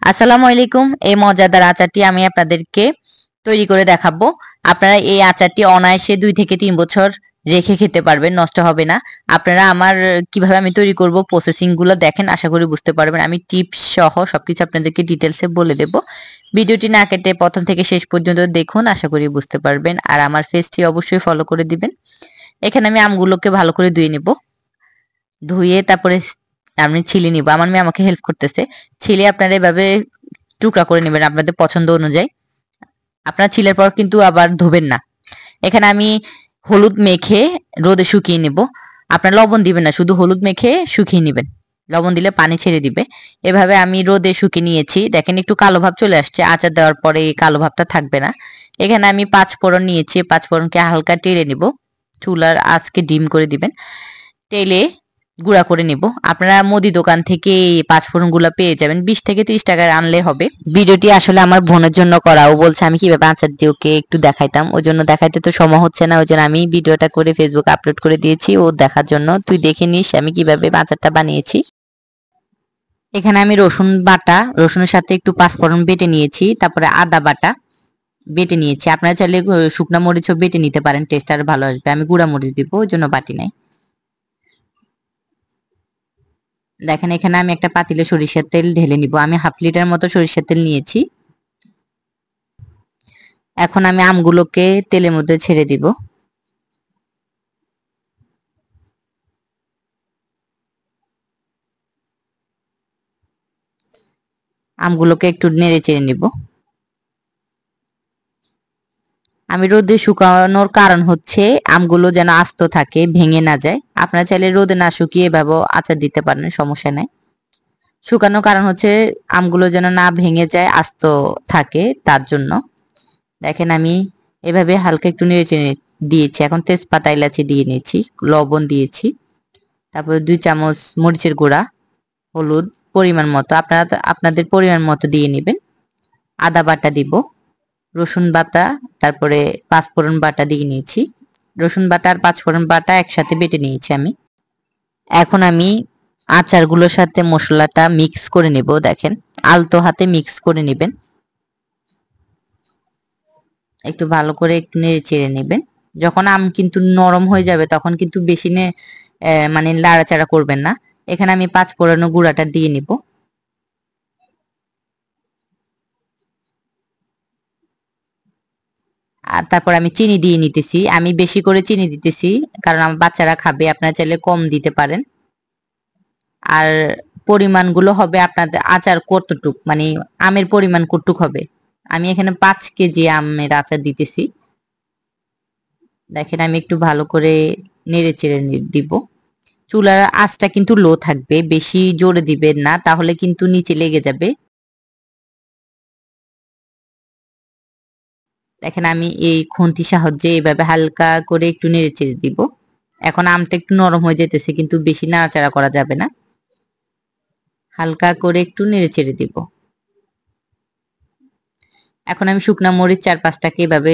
আসসালামু আলাইকুম। এই মজাদার আচারটি আমি আপনাদেরকে তৈরি করে দেখাবো। আপনারা এই আচারটি অনায়াসে 2 থেকে 3 বছর রেখে খেতে পারবেন, নষ্ট হবে না। আপনারা আমার কিভাবে আমি তৈরি করব প্রসেসিং গুলো দেখেন, আশা করি বুঝতে পারবেন। আমি টিপস সহ সবকিছু আপনাদেরকে ডিটেইলসে বলে দেব। ভিডিওটি না কেটে প্রথম থেকে শেষ পর্যন্ত দেখুন, আশা করি বুঝতে পারবেন। আর আমার পেজটি অবশ্যই ফলো করে দিবেন। এখানে আমি আমগুলোকে ভালো করে ধুয়ে নিব। ধুয়ে তারপরে আমি ছিলে নিব। আমার মেয়ে আমাকে হেল্প করতেছে। ছিলে আপনারা এভাবে টুকরা করে নেবেন আপনাদের পছন্দ অনুযায়ী। আপনারা ছিলার পর কিন্তু আবার ধুবেন না। এখানে আমি হলুদ মেখে রোদে শুকিয়ে নিব। আপনারা লবণ দিবেন না, শুধু হলুদ মেখে শুকিয়ে নেবেন। লবণ দিলে পানি ছেড়ে দিবে। এভাবে আমি রোদে শুকিয়ে নিয়েছি। দেখেন একটু কালো ভাব চলে আসছে। আচার দেওয়ার পরে এই কালো ভাবটা থাকবে না। এখানে আমি 5 ফোড়ন নিয়েছি। 5 ফোড়নকে হালকা টেলে নিব। চুলার আঁচকে ডিম করে দিবেন। তেলে গুঁড়া করে নিব। আপনারা মুদি দোকান থেকে এই 5 ফোড়ন গুলা পেয়ে যাবেন। 20 থেকে 30 টাকার আনলে হবে। ভিডিওটি আসলে আমার বোনের জন্য করা। ও বলছে আমি কিভাবে আচার দিয়ে ওকে একটু দেখাইতাম। ওই জন্য দেখাইতে তো সময় হচ্ছে না। ওই জন্য আমি ভিডিওটা করে ফেসবুকে আপলোড করে দিয়েছি ও দেখার জন্য। তুই দেখে নিস আমি কিভাবে আচারটা বানিয়েছি। এখানে আমি রসুন বাটা, রসুনের সাথে একটু 5 ফোড়ন বেটে নিয়েছি। তারপরে আদা বাটা বেটে নিয়েছি। আপনারা চাইলে শুকনা মরিচও বেটে নিতে পারেন, টেস্ট আর ভালো আসবে। আমি গুঁড়া মরিচ দিব, ওই জন্য বাটি নাই। দেখেন এখানে আমি একটা পাতিলে সরিষার তেল ঢেলে নিব। আমি 1/2 লিটার মতো সরিষার তেল নিয়েছি। এখন আমি আমগুলোকে তেলের মধ্যে ছেড়ে দিব। আমগুলোকে একটু নেড়ে চেড়ে নিব। আমি রোদে শুকানোর কারণ হচ্ছে আমগুলো যেন আস্ত থাকে, ভেঙে না যায়। আপনারা চাইলে রোদে না শুকিয়ে এভাবে আচার দিতে পারেন, সমস্যা নাই। শুকানোর কারণ হচ্ছে আমগুলো যেন না ভেঙে যায়, আস্ত থাকে, তার জন্য। দেখেন আমি এভাবে হালকা একটু নেড়ে চেড়ে দিয়েছি। এখন তেজপাতা এলাচি দিয়ে নিয়েছি, লবণ দিয়েছি। তারপর 2 চামচ মরিচের গুঁড়া, হলুদ পরিমাণ মতো, আপনারা আপনাদের পরিমাণ মতো দিয়ে নেবেন। আদা বাটা দিব, রসুন বাটা, তারপরে 5 ফোড়ন বাটা দিয়ে নিয়েছি। রসুন বাটা আর 5 ফোড়ন বাটা একসাথে বেটে নিয়েছি আমি। এখন আমি আচারগুলোর সাথে মশলাটা মিক্স করে নেব। দেখেন আলতো হাতে মিক্স করে নেবেন। একটু ভালো করে একটু নেড়ে চেড়ে নেবেন। যখন আম কিন্তু নরম হয়ে যাবে তখন কিন্তু বেশি মানে লাড়াচাড়া করবেন না। এখানে আমি 5 ফোড়ন গুঁড়াটা দিয়ে নিব। আর তারপর আমি চিনি দিয়ে নিতেছি। আমি বেশি করে চিনি দিতেছি কারণ আমার বাচ্চারা খাবে। আপনারা চাইলে কম দিতে পারেন। আর পরিমাণগুলো হবে আপনাদের আচার কতটুক, মানে আমের পরিমাণ কতটুক হবে। আমি এখানে 5 কেজি আমের আচার দিতেছি। দেখেন আমি একটু ভালো করে নেড়ে চেড়ে দিব। চুলার আঁচটা কিন্তু লো থাকবে, বেশি জোরে দিবেন না, তাহলে কিন্তু নিচে লেগে যাবে। দেখেন আমি এই খুন্তির সাহায্যে এভাবে হালকা করে একটু নেড়ে চেড়ে দিব। এখন আমটা একটু নরম হয়ে যেতেছে, কিন্তু বেশি নাড়াচাড়া করা যাবে না। হালকা করে একটু নেড়ে চেড়ে দিব। এখন আমি শুকনা মরিচ 4-5টাকে এভাবে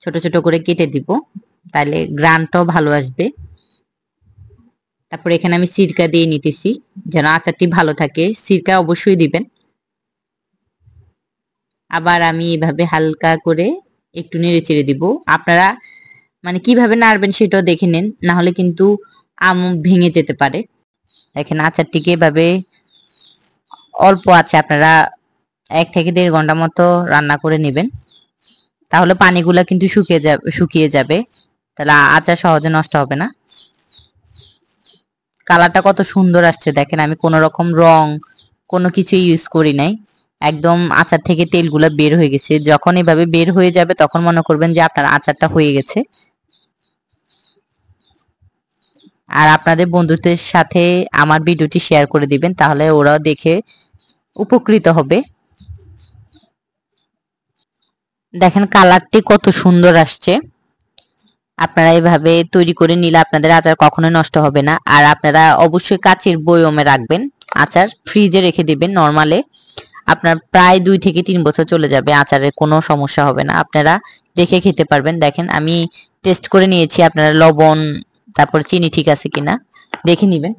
ছোট ছোট করে কেটে দিব, তাহলে গ্রানটাও ভালো আসবে। তারপর এখানে আমি সিরকা দিয়ে নিতেছি যেন আচারটি ভালো থাকে। সিরকা অবশ্যই দিবেন। আবার আমি এভাবে হালকা করে একটু নেড়ে চেড়ে দিব। আপনারা মানে কিভাবে নাড়বেন সেটাও দেখে নেন, না হলে কিন্তু আম ভেঙে যেতে পারে। দেখেন আচারটিকে এভাবে অল্প আছে আপনারা 1 থেকে 1.5 ঘন্টা মতো রান্না করে নেবেন। তাহলে পানিগুলা কিন্তু শুকিয়ে যাবে, তাহলে আচার সহজে নষ্ট হবে না। কালারটা কত সুন্দর আসছে দেখেন। আমি কোনো রকম রং কোনো কিছু ইউজ করি নাই। একদম আচার থেকে তেলগুলা বের হয়ে গেছে। যখন এভাবে বের হয়ে যাবে তখন মনে করবেন যে আপনার আচারটা হয়ে গেছে। আর আপনাদের বন্ধুদের সাথে আমার ভিডিওটি শেয়ার করে দিবেন, তাহলে ওরাও দেখে উপকৃত হবে। দেখেন কালারটি কত সুন্দর আসছে। আপনারা এভাবে তৈরি করে নিলে আপনাদের আচার কখনোই নষ্ট হবে না। আর আপনারা অবশ্যই কাচের বয়মে রাখবেন। আচার ফ্রিজে রেখে দিবেন নরমালে। আপনার প্রায় 2 থেকে 3 বছর চলে যাবে, আচারের কোনো সমস্যা হবে না। আপনারা রেখে খেতে পারবেন। দেখেন আমি টেস্ট করে নিয়েছি, আপনারা লবণ তারপর চিনি ঠিক আছে কিনা দেখে নেবেন।